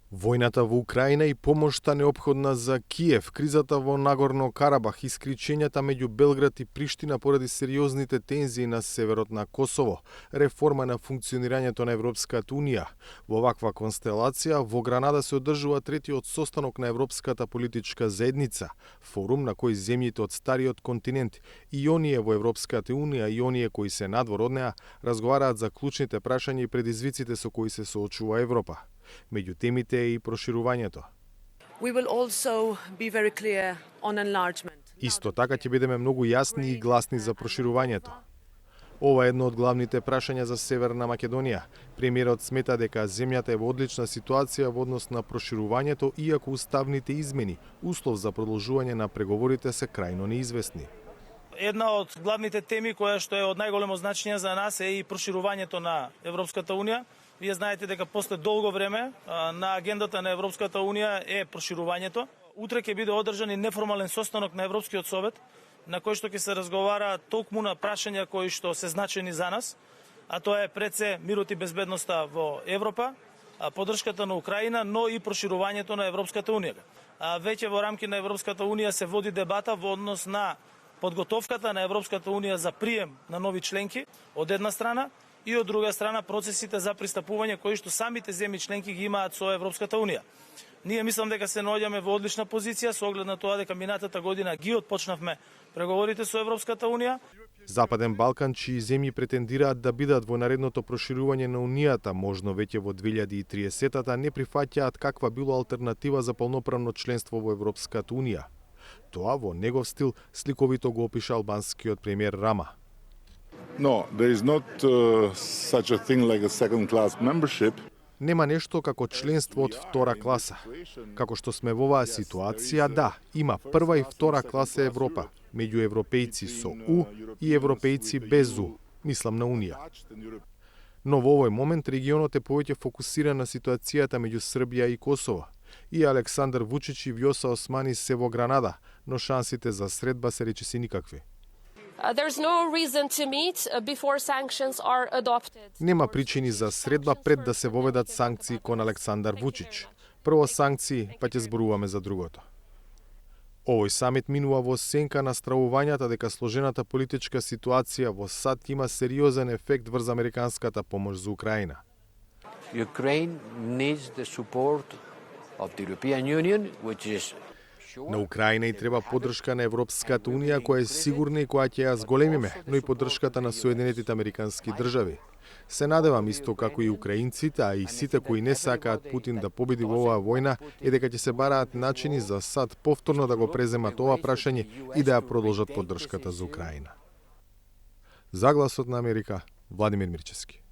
Војната во Украина и помошта неопходна за Киев, кризата во Нагорно Карабах, исклучењата меѓу Белград и Приштина поради сериозните тензии на северот на Косово, реформа на функционирањето на Европската Унија. Во ваква констелација, во Гранада се одржува третиот состанок на Европската политичка заедница, форум на кој земјите од стариот континент и оние во Европската Унија и оние кои се надвор од неа разговараат за клучните прашања и предизвиците со кои се соочува Европа. Меѓу темите е и проширувањето. Исто така ќе бидеме многу јасни и гласни за проширувањето. Ова е едно од главните прашања за Северна Македонија. Премиерот смета дека земјата е во одлична ситуација во однос на проширувањето, иако уставните измени, услов за продолжување на преговорите, се крајно неизвестни. Една од главните теми која што е од најголемо значење за нас е и проширувањето на Европската Унија. Вие знаете дека после долго време на агендата на Европската Унија е проширувањето. Утре ќе биде одржан и неформален состанок на Европскиот совет, на кој што ќе се разговара толкму на прашања кои што се значени за нас, а тоа е пред се мирот и безбедноста во Европа, поддршката на Украина, но и проширувањето на Европската Унија. Веќе во рамки на Европската Унија се води дебата во однос на подготовката на Европската Унија за прием на нови членки од една страна, и од друга страна процесите за пристапување кои што самите земји членки ги имаат со Европската Унија. Ние мислам дека се наоѓаме во одлична позиција со оглед на тоа дека минатата година ги отпочнавме преговорите со Европската Унија. Западен Балкан, чии земји претендираат да бидат во наредното проширување на Унијата, можно веќе во 2030-та, не прифаќаат каква било алтернатива за полноправно членство во Европската Унија. Тоа во негов стил сликовито го опиша албанскиот премиер Рама. No, there is not such a thing like a second-class membership. Нема нешто како членство од втора класа. Како што сме во оваа ситуација, да, има прва и втора класа Европа, меѓу европејци со У и европејци без У, мислам на Унија. Но во овој момент регионот е повеќе фокусиран на ситуацијата меѓу Србија и Косово. И Александар Вучич и Вјоса Османи се во Гранада, но шансите за средба се речиси никакви. Нема причини за средба пред да се воведат санкции кон Александар Вучич. Прво санкции, па ќе зборуваме за другото. Овој самит минува во сенка на стравувањата дека сложената политичка ситуација во САД има сериозен ефект врз американската помош за Украина. На Украина и треба поддршка на Европската Унија која е сигурна и која ќе ја зголемиме, но и поддршката на Соединетите Американски држави. Се надевам исто како и украинците, а и сите кои не сакаат Путин да победи во оваа војна, е дека ќе се бараат начини за САД повторно да го преземат ова прашање и да ја продолжат поддршката за Украина. За Гласот на Америка, Владимир Мирчевски.